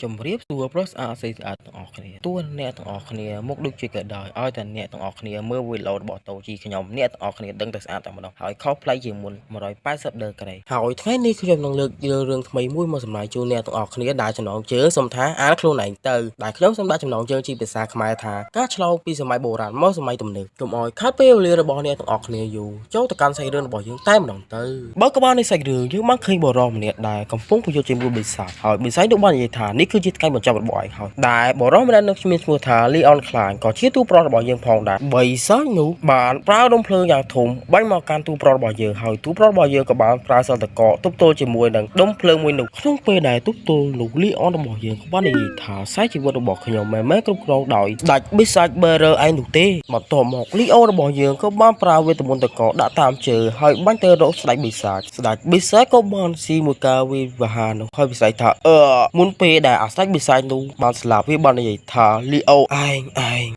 ជំរាបសួរប្រុសស្អាតស្រីស្អាតទាំងអស់គ្នាតួអ្នកទាំងអស់គ្នាមកដូចជាក៏ដោយឲ្យតែអ្នកទាំងអស់គ្នាមើលវីដេអូរបស់តូជីខ្ញុំអ្នកទាំងអស់គ្នាដឹងតែស្អាតតែម្ដងហើយខុសប្លែកជាងមុន180ដឺក្រេហើយថ្ងៃនេះខ្ញុំនឹងលើកយករឿងថ្មីមួយមកសម្ដែងជូនអ្នកទាំងអស់គ្នាដែលចំណងជើងសុំថាអានខ្លួនឯងទៅដែលខ្ញុំសូមដាក់ចំណងជើងជាភាសាខ្មែរថាការឆ្លងពីសម័យបុរាណមកសម័យទំនើបកុំឲ្យខាត់ពេលវេលារបស់អ្នកទាំងអស់គ្នាយូរចូលទៅកាន់សាច់រឿងរបស់យើងតែម្ដងទៅបើក្បាលនៃសាច់រឿងយើងបានឃើញបរិសម្នាក់ដែលកំពុងប្រយុទ្ធជាមួយបិសាចហើយបិសាចនោះបាននិយាយថានេះគឺជាថ្ងៃបញ្ចប់របស់ឯងហើយដែលបរិសម្នាក់នោះមានឈ្មោះថាលីអនខ្លាញក៏ជាទូប្រុសរបស់យើងផងដែរបិសាចនោះបានប្រើដុំភ្លើងយ៉ាងធំបាញ់មកកាន់ទូប្រុសរបស់យើងហើយទូប្រុសរបស់យើងក៏បានប្រើសិលតកទប់ទល់ជាមួយនឹងដុំភ្លើងមួយនោះក្នុងពេលដែលទប់ទល់នោះលីអនរបស់យើងក៏បាននិយាយថាខ្សែជីវិតរបស់ខ្ញុំមិនមែនគ្រប់គ្រងដោយដាច់បិសាចបេរឯងនោះទេបន្ទាប់មកលីអូរបស់យើងក៏បានប្រើវេទមន្តតកដាក់តាមជើងហើយបាញ់ទៅរកស្ដេចបិសាចក៏បានស៊ីមួយការវិវាហានោះហើយបិសាចថាមុនពេលដែលអាស្ដេចបិសាចនោះបានស្លាប់វាបាននិយាយថាលីអូឯង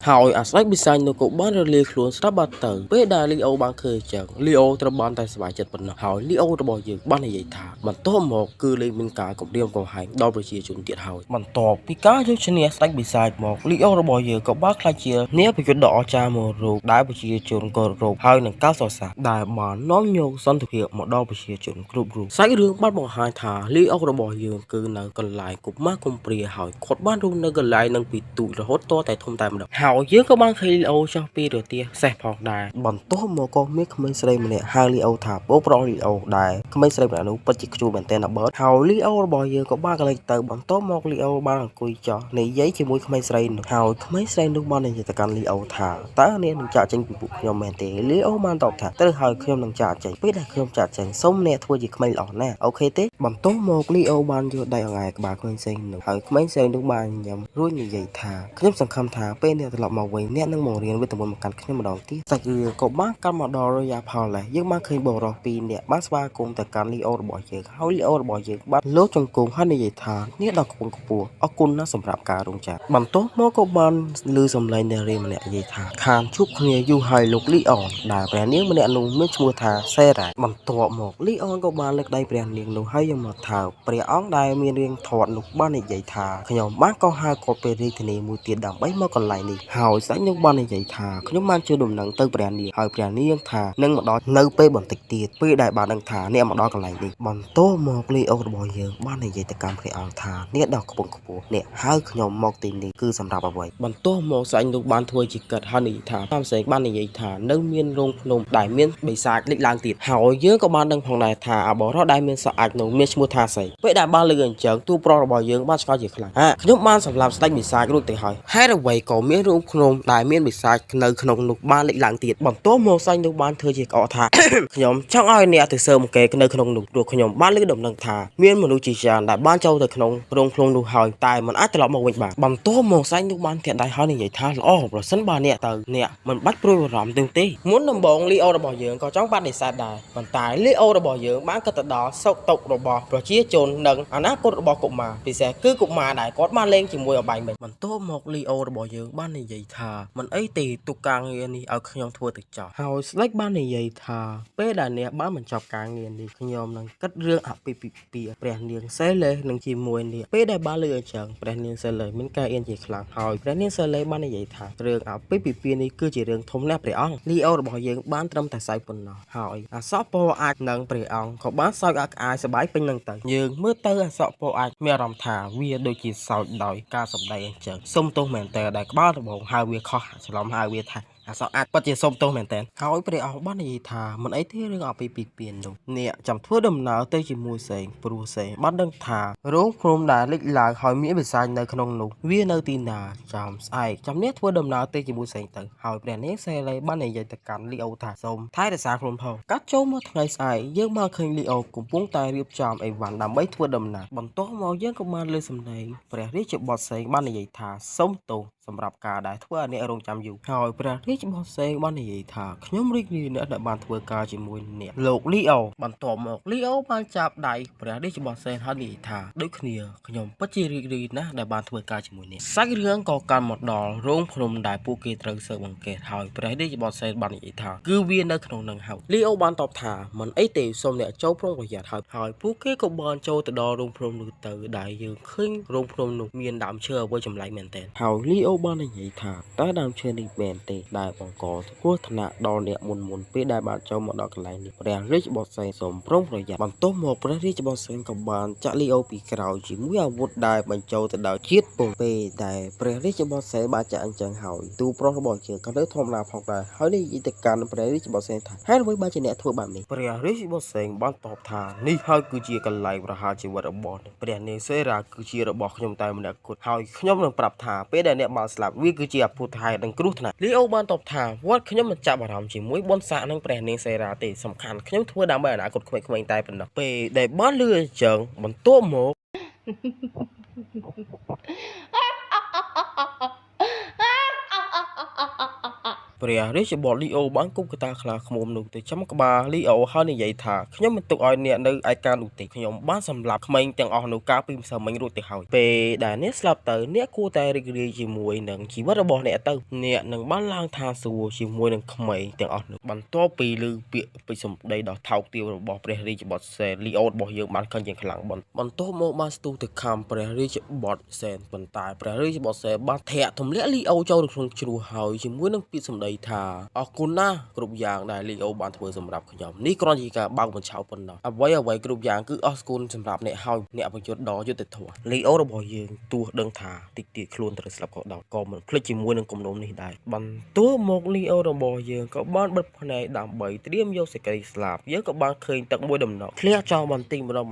ហើយអាស្ដេចបិសាចនោះក៏បានរលាយខ្លួនស្រាប់បាត់ទៅពេលដែលលីអូបានឃើញចឹងលីអូត្រូវបានតែសប្បាយចិត្តប៉ុណ្ណោះហើយលីអូរបស់យើងបាននិយាយថាបន្ទាប់មកគឺលេងមានការគំរាមកំហែងដល់ប្រជាជនទៀតហើយបន្ទាប់ពីការយកឈ្នះស្ដេចបិសាចមកលីអូរបស់យើងក៏បានក្លាយជាអ្នកប្រយុទ្ធដ៏អស្ចារ្យមួយរូបដែលប្រជាជនក៏រកហើយនឹងការសរសើរដែលបាននាំយកសន្តិភាពមកដល់ប្រជាជនគ្រប់រូបសាច់រឿងបានបង្ហាញថាលីអូរបស់យើងគឺនៅកន្លែងកុមារកំព្រាហើយគាត់បានរស់នៅកន្លែងនឹងពីទូចរហូតតតែធំតែម្ដងហើយយើងក៏បានឃើញលីអូចុះពីរទះសេះផងដែរបន្ទាប់មកក៏មានក្មេងស្រីម្នាក់ហៅលីអូថាបោប្រុសលីអូដែរក្មេងស្រីម្នាក់នោះពិតជាខ្ជូរមែនទែនណាបើហើយលីអូរបស់យើងក៏បានកលេចទៅបន្ទាប់មកលីអូបានអង្គុយចុះនិយាយជាមួយក្មេងស្រីនោះហើយក្មេងស្រីនោះបាននិយាយទៅកាន់លីអូថាតើអ្នកនឹងចាក់ចេញពីពួកខ្ញុំមែនទេលីអូបានតបថាត្រូវហើយខ្ញុំនឹងចាក់ចេញពេលដែលខ្ញុំចាក់ចេញសូមអ្នកធ្វើជាក្មេងល្អណាស់អូខេទេបន្ទាប់មកលីអូបានយកដៃអង្អែក្បាលក្មេងស្រីនោះហើយក្មេងស្រីនោះបានញ៉ាំរួចនិយាយថាខ្ញុំសង្ឃឹមថាពេលអ្នកត្រឡប់មកវិញអ្នកនឹងមករៀនវេទមន្តមកកាន់ខ្ញុំម្ដងទៀតសាច់រឿងក៏បានកាន់មកដល់រយៈផលដែរយើងបានឃើញបរិសុទ្ធពីរនាក់បានស្វាគមន៍ទៅកាន់លីអូរបស់យើងហើយលីអូរបស់យើងបានលោកចង្គង់ហើយនិយាយថាអ្នកដ៏ខ្ពង់ខ្ពស់អរគុណណាស់សម្រាប់ការរងចាំបន្ទាប់មកក៏បានឮសំឡេងនារីម្នាក់និយាយថាខានជួបគ្នាយូរហើយលោកលីអូនដែលព្រះនាងម្នាក់នោះមានឈ្មោះថាសេរ៉ាបន្ទាប់មកលីអូនក៏បានលើកដៃព្រះនាងនោះហើយយកមកថើបព្រះអង្គដែលមានរាងធាត់នោះបាននិយាយថាខ្ញុំបានកោះហៅគាត់ពេលរាជធានីមួយទៀតដើម្បីមកកន្លែងនេះហើយស្ដេចនោះបាននិយាយថាខ្ញុំបានជួយដំណឹងទៅព្រះនាងហើយព្រះនាងថានឹងមកដល់នៅពេលបន្តិចទៀតពេលដែលបានដឹងថាអ្នកមកដល់កន្លែងនេះបន្ទាប់មកលីអូរបស់យើងបាននិយាយទៅកាន់ព្រះអង្គថាអ្នកដ៏ខ្ពង់ខ្ពស់អ្នកហៅខ្ញុំមកទីនេះគឺសម្រាប់អ្វីបន្ទាប់មកស្ដេចនោះបានធ្វើជាកិត្តហើយនិយាយថាតាមសេកបាននិយាយថានៅមានរោងភ្នំដែលមានបិសាចលេចឡើងទៀតហើយយើងក៏បានដឹងផងដែរថាអបរោះដែលមានសអាចនោះមានឈ្មោះថាសេពេលដែលបានលើកអញ្ចឹងទូប្រុសរបស់យើងបានឆ្ងល់ជាខ្លាំងខ្ញុំបានសម្លាប់ស្ដេចបិសាចរួចទៅហើយហេតុអ្វីក៏មានរោងភ្នំដែលមានបិសាចនៅក្នុងនោះបានលេចឡើងទៀតបន្ទាប់មកស្ដេចនោះបានធ្វើជាក្អកថា ខ្ញុំចង់ឲ្យអ្នកទៅសើមកគេនៅក្នុងនោះព្រោះខ្ញុំបានលើកដំណឹងថាមានមនុស្សជាច្រើនដែលបានចូលទៅក្នុងរោងភ្នំនោះហើយតែមិនអាចត្រឡប់មកវិញបានបន្ទាប់មកស្ដេចនោះបានធាក់ដៃហើយនិយាយថាល្អប្រសិនបើអ្នកទៅអ្នកមិនបាច់ព្រួយបារម្ភទេមុនដំបូងលីអូរបស់យើងក៏ចង់បដិសេធដែរប៉ុន្តែលីអូរបស់យើងបានគិតទៅដល់សោកតុករបស់ប្រជាជននិងអនាគតរបស់កុមារពិសេសគឺកុមារដែលគាត់បានលេងជាមួយអបាញ់មិញបន្ទាប់មកលីអូរបស់យើងបាននិយាយថាមិនអីទេទុកការងារនេះឲ្យខ្ញុំធ្វើទៅចោះហើយស្ដេចបាននិយាយថាពេលដែលអ្នកបានបញ្ចប់ការងារនេះខ្ញុំនឹងគិតរឿងអាពាហ៍ពិពាហ៍ព្រះនាងសេលេនឹងជាមួយនេះពេលដែលបានលើអញ្ចឹងព្រះនាងសេលេមានការអៀនជាខ្លាំងហើយព្រះនាងសេលេបាននិយាយថារឿងអាពាហ៍ពិពាហ៍នេះគឺជារឿងធំណាស់ព្រះអង្គលីអូរបស់យើងបានត្រឹមតែសើចប៉ុណ្ណោះហើយអសពរអាចនឹងព្រះអង្គក៏បានសើចអាក់អាយសប្បាយពេញនឹងទៅយើងមើលទៅអសពរអាចមានអារម្មណ៍ថាវាដូចជាសើចដោយការសម្ដែងអញ្ចឹងសុំទោសមែនតើដែលក្បាលដំបងហៅវាខុសច្រឡំហៅវាថាអសអាចពិតជាសុំទោសមែនតើហើយព្រះអង្គបាននិយាយថាមិនអីទេរឿងអាពាហ៍ពិពាហ៍នោះអ្នកចាំធ្វើដំណើរទៅជាមួយសេងព្រោះសេងបានដឹងថារោងភ្នំដែលលេចឡើងហើយមានបិសាចនៅក្នុងនោះវានៅទីណាចាំស្អែកចាំអ្នកធ្វើដំណើរទៅជាមួយសេងទៅហើយព្រះនាងសេលេបាននិយាយទៅកាន់លីអូថាសូមថែរក្សាខ្លួនផងកាត់ចូលមកថ្ងៃស្អែកយើងបានឃើញលីអូកំពុងតែរៀបចំអីវ៉ាន់ដើម្បីធ្វើដំណើរបន្ទាប់មកយើងក៏បានលើសំឡេងព្រះរាជបុត្រសេងបាននិយាយថាសូមទោស សម្រាប់ការដែលធ្វើឲ្យអ្នករងចាំយូរហើយព្រះរាជបុត្រសេងបាននិយាយថាខ្ញុំរីករាយណាស់ដែលបានធ្វើការជាមួយអ្នកលោកលីអូបន្ទាប់មកលីអូបានចាប់ដៃព្រះរាជបុត្រសេងហើយនិយាយថាដូចគ្នាខ្ញុំពិតជារីករាយណាស់ដែលបានធ្វើការជាមួយអ្នកសាច់រឿងក៏កាន់មកដល់រោងភ្នំដែលពួកគេត្រូវស៊ើបអង្កេតហើយព្រះរាជបុត្រសេងបាននិយាយថាគឺវានៅក្នុងនឹងហើយលីអូបានតបថាមិនអីទេសូមអ្នកចូលប្រុងប្រយ័ត្នហើយពួកគេក៏បានចូលទៅដល់រោងភ្នំនោះទៅដែលយើងឃើញរោងភ្នំនោះមានដើមឈើអ្វីចម្លែកមែនទែនហើយលីអូបាននិយាយថាតើដើមឈើនេះមែនទេដែលបង្កគ្រោះថ្នាក់ដល់អ្នកមុនពេលដែលបានចូលមកដល់កន្លែងនេះព្រះរាជបុត្រសេងសូមប្រុងប្រយ័ត្នបន្ទាប់មកព្រះរាជបុត្រសេងក៏បានចាក់លីអូពីក្រោយជាមួយអាវុធដែលបញ្ចូលទៅដល់ជាតិពងពេលដែលព្រះរាជបុត្រសេងបានចាក់អញ្ចឹងហើយទូប្រុសរបស់ជាក៏នៅធម្មតាផងដែរហើយនិយាយទៅកាន់ព្រះរាជបុត្រសេងថាហេតុអ្វីបានជាអ្នកធ្វើបែបនេះព្រះរាជបុត្រសេងបានតបថានេះហើយគឺជាកន្លែងប្រហារជីវិតរបស់អ្នកព្រះនាងសេរាគឺជារបស់ខ្ញុំតែម្នាក់គត់ហើយខ្ញុំនឹងប្រាប់ថាពេលដែលអ្នកបានស្លាប់វាគឺជាអភូតហេតុនិងគ្រោះថ្នាក់លីអូបានតបថាវត្តខ្ញុំមិនចាប់អារម្មណ៍ជាមួយបុណ្យស័ក្តិនិងព្រះនាងសេរាទេសំខាន់ខ្ញុំធ្វើដើម្បីអនាគតក្មេងៗតែប៉ុណ្ណោះពេលដែលបានលឺអញ្ចឹងបន្ទាប់មកព្រះរាជបុត្រលីអូបានគប់កតាខ្លាឃ្មុំនោះទៅចំក្បាលលីអូហើយនិយាយថាខ្ញុំមិនទុកឲ្យអ្នកនៅឯកានោះទេខ្ញុំបានសម្លាប់ក្មេងទាំងអស់នោះកាលពីម្សិលមិញរួចទៅហើយពេលដែលអ្នកស្លាប់ទៅអ្នកគួរតែរីករាយជាមួយនឹងជីវិតរបស់អ្នកទៅអ្នកនឹងបានឡើងថាសួរជាមួយនឹងក្មេងទាំងអស់នោះបន្ទាប់ពីឮពាក្យពេចន៍សម្ដីដ៏ថោកទាបរបស់ព្រះរាជបុត្រសេនលីអូរបស់យើងបានខឹងយ៉ាងខ្លាំងបន្ទាប់មកបានស្ទុះទៅខំព្រះរាជបុត្រសេនប៉ុន្តែព្រះរាជបុត្រសេនបានធាក់ទម្លាក់លីអូចូលទៅក្នុងជ្រោះហើយជាមួយនឹងពាក្យសម្ដីថាអរគុណណាស់គ្រប់យ៉ាងដែលលីអូបានធ្វើសម្រាប់ខ្ញុំនេះគ្រាន់ជាការបើកបញ្ឆោតប៉ុណ្ណោះអ្វីគ្រប់យ៉ាងគឺអរគុណសម្រាប់អ្នកហើយអ្នកប្រយុទ្ធដ៏យុត្តិធម៌លីអូរបស់យើងទោះដឹងថាតិចទៀតខ្លួនត្រូវស្លាប់ក៏ដោយក៏មិនភ្លេចជាមួយនឹងគំនុំនេះដែរបន្ទាប់មកលីអូរបស់យើងក៏បានបិទភ្នែកដើម្បីត្រៀមយកសេចក្តីស្លាប់យើងក៏បានឃើញទឹកមួយដំណក់ធ្លាក់ចោលបន្តិចម្ដង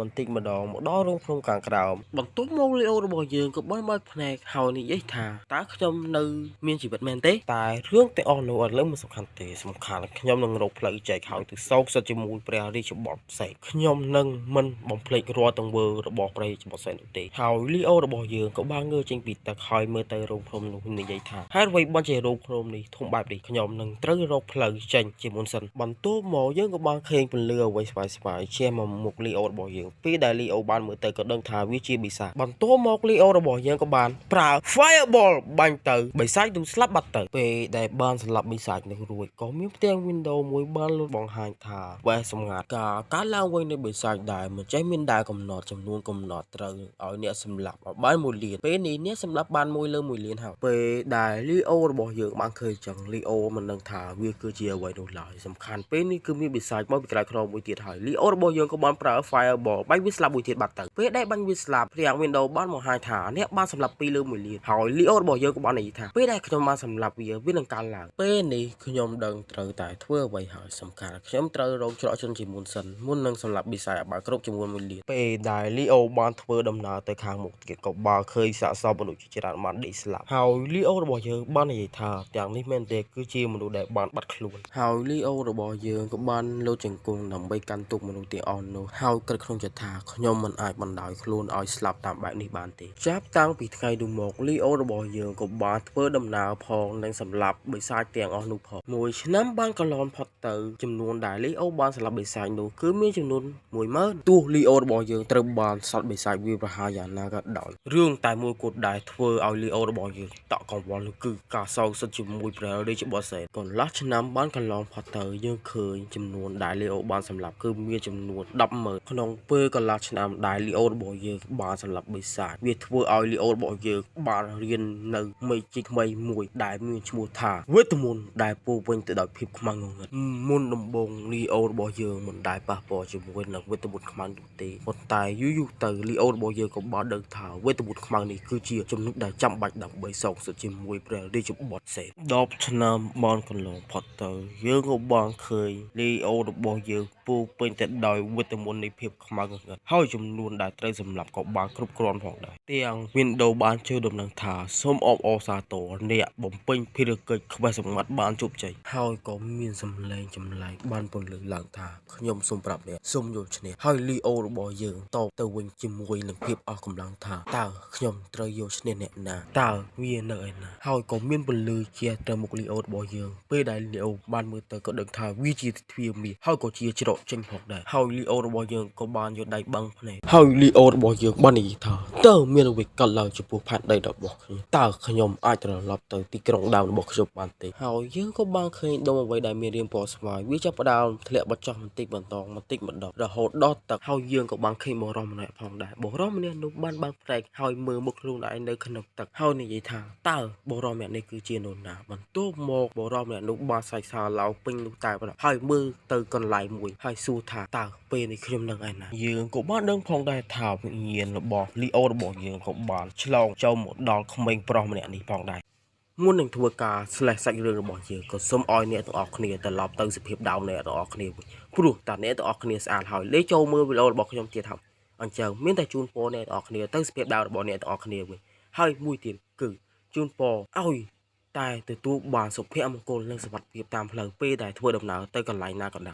មកដល់រោងភ្នំខាងក្រោមបន្ទាប់មកលីអូរបស់យើងក៏បានបើកភ្នែកហើយនិយាយថាតើខ្ញុំនៅមានជីវិតមែនទេតែរឿងទាំងអស់នោះអត់លើមិនសំខាន់ទេសំខាន់ខ្ញុំនឹងរកផ្លូវចែកហើយទៅសោកសិទ្ធជាមួយព្រះរាជបុត្រផ្សេងខ្ញុំនឹងមិនបំភ្លេចរាល់ទង្វើរបស់ព្រះរាជបុត្រផ្សេងនោះទេហើយលីអូរបស់យើងក៏បានងើចេញពីទឹកហើយមើលទៅរោងភ្នំនោះនិយាយថាហេតុអ្វីបានជារោងភ្នំនេះធំបែបនេះខ្ញុំនឹងត្រូវរកផ្លូវចេញជាមុនសិនបន្ទាប់មកយើងក៏បានឃើញពន្លឺអ្វីស្វាយជះមកមុខលីអូរបស់យើងពេលដែលលីអូបានមើលទៅក៏ដឹងថាវាជាបិសាចបន្ទាប់មកលីអូរបស់យើងក៏បានប្រើ Fireball បាញ់ទៅបិសាចនោះស្លាប់បាត់ទៅពេលដែលបានស្លាប់បិសាចនោះរួចក៏មានផ្ទាំង Windows មួយបានលុបបង្ហាញថាវ៉ែសម្ងាត់ការកើតឡើងវិញនៃបិសាចដែរមិនចេះមានដែរកំណត់ចំនួនកំណត់ត្រូវឲ្យអ្នកសម្លាប់ឲ្យបាន1លានពេលនេះអ្នកសម្លាប់បាន1លើ1លានហើយពេលដែលលីអូរបស់យើងបានឃើញចឹងលីអូមិនដឹងថាវាគឺជាអ្វីនោះឡើយសំខាន់ពេលនេះគឺមានបិសាចមកពីក្រៅខ្នងមួយទៀតហើយលីអូរបស់យើងក៏បានប្រើ Fireball បាញ់វាស្លាប់មួយទៀតបាត់ទៅពេលដែលបាញ់វាស្លាប់ព្រាង Windows បានបង្ហាញថាអ្នកបានសម្លាប់2លើ1លានហើយលីអូរបស់យើងក៏បាននិយាយថាពេលដែលខ្ញុំបានសម្លាប់វានឹងកើនឡើងពេលនេះខ្ញុំដឹងត្រូវតែធ្វើអ្វីហើយសំខាន់ខ្ញុំត្រូវរកច្រកជនជាមុនសិនមុននឹងសម្លាប់បិសាចឲ្យបានគ្រប់ចំនួន1លានពេលដែលលីអូបានធ្វើដំណើរទៅខាងមុខទៀតក៏បានឃើញសាកសពមនុស្សជាច្រើនបានដេកស្លាប់ហើយលីអូរបស់យើងបាននិយាយថាទាំងនេះមែនទេគឺជាមនុស្សដែលបានបាត់ខ្លួនហើយលីអូរបស់យើងក៏បានលោតជង្គង់ដើម្បីកាន់ទុកមនុស្សទាំងអស់នោះហើយគិតក្នុងចិត្តថាខ្ញុំមិនអាចបណ្ដោយខ្លួនឲ្យស្លាប់តាមបែបនេះបានទេចាប់តាំងពីថ្ងៃនោះមកលីអូរបស់យើងក៏បានធ្វើដំណើរផងនិងសម្លាប់បិសាចទាំងអស់នោះផងមួយឆ្នាំបានកន្លងផុតទៅចំនួនដែលលីអូបានសម្លាប់បិសាចនោះគឺមានចំនួន10000ទោះលីអូរបស់យើងត្រូវបានសត្វបិសាចវាប្រហារយ៉ាងណាក៏ដោយរឿងតែមួយគត់ដែលធ្វើឲ្យលីអូរបស់យើងតក់កង្វល់នោះគឺការសោកសិទ្ធជាមួយព្រះរាជបុត្រសេនកន្លះឆ្នាំបានកន្លងផុតទៅយើងឃើញចំនួនដែលលីអូបានសម្លាប់គឺមានចំនួន100,000ក្នុងពេលកន្លះឆ្នាំដែលលីអូរបស់យើងបានសម្លាប់បិសាចវាធ្វើឲ្យលីអូរបស់យើងបានរៀននៅមេជីថ្មីមួយដែលមានឈ្មោះថាវេទមន្តដែលពោពេញទៅដោយភាពខ្មាំងងងឹតមុនដំបូងលីអូរបស់យើងមិនដែលប៉ះពាល់ជាមួយនឹងវេទមន្តខ្មាំងនោះទេប៉ុន្តែយូរទៅលីអូរបស់យើងក៏បានដឹងថាវេទមន្តខ្មាំងនេះគឺជាចំណុចដែលចាំបាច់ដើម្បីសងសឹកជាមួយព្រះរាជបុត្រសេន10ឆ្នាំបានកន្លងផុតទៅយើងក៏បានឃើញលីអូរបស់យើងពោ ពោពេញទៅដោយវិតាមីននៃភាពខ្មៅងងឹតហើយចំនួនដែលត្រូវសម្លាប់ក៏បានគ្រប់គ្រាន់ផងដែរទាំង Windows បានជួយដំណឹងថាសូមអបអរសាទរអ្នកបំពេញភារកិច្ចខ្វះសម្ងាត់បានជោគជ័យហើយក៏មានសម្លេងចម្លែកបានពន្លឺឡើងថាខ្ញុំសូមប្រាប់អ្នកសូមយកឈ្នះហើយ Leo របស់យើងតបទៅវិញជាមួយនឹងភាពអស់កម្លាំងថាតើខ្ញុំត្រូវយកឈ្នះអ្នកណាតើវានៅឯណាហើយក៏មានពន្លឺជាទៅមុខ Leo របស់យើងពេលដែល Leo បានមើលទៅក៏ដឹងថាវាជាទ្វារមាសហើយក៏ជាច្រកចេញផងដែរហើយ Leo របស់យើងក៏បានយកដៃបឹងភ្នែកហើយ Leo របស់យើងបាននិយាយថាតើមានអ្វីកើតឡើងចំពោះផែនដីរបស់ខ្ញុំតើខ្ញុំអាចត្រឡប់ទៅទីក្រុងដើមរបស់ខ្ញុំបានទេហើយយើងក៏បានឃើញដុំអ្វីដែលមានរាងពណ៌ស្វាយវាចាប់ផ្ដើមធ្លាក់បច្ចុះបន្តិចម្ដងរហូតដល់ទឹកហើយយើងក៏បានឃើញបុរសម្នាក់ផងដែរបុរសម្នាក់នោះបានបើកផ្លែកហើយមើលមុខខ្លួនឯងនៅក្នុងទឹកហើយនិយាយថាតើបុរសម្នាក់នេះគឺជានរណាបន្ទាប់មកបុរសម្នាក់នោះបានសាច់សាឡោពេញនោះតែប៉ុណ្ណោះហើយមើលទៅកន្លែងមួយហើយសួរថាតើពេលនេះខ្ញុំនៅឯណាយើងក៏បានដឹងផងដែរថាវិញ្ញាណរបស់ Leo របស់យើងក៏បានឆ្លងចូលមកដល់ក្មេងប្រុសម្នាក់នេះផងដែរមុននឹងធ្វើការ slash សាច់រឿងរបស់យើងក៏សូមឲ្យអ្នកទាំងអស់គ្នាត្រឡប់ទៅសភាពដើមអ្នកទាំងអស់គ្នាវិញព្រោះតាអ្នកទាំងអស់គ្នាស្អាតហើយលេចចូលមើលវីដេអូរបស់ខ្ញុំទៀតហើយអញ្ចឹងមានតែជូនពរអ្នកទាំងអស់គ្នាទៅសភាពដើមរបស់អ្នកទាំងអស់គ្នាវិញហើយមួយទៀតគឺជូនពរឲ្យតែទទួលបានសុភមង្គលនិងសុវត្ថិភាពតាមផ្លូវពេលដែលធ្វើដំណើរទៅកន្លែងណាក៏ដោយ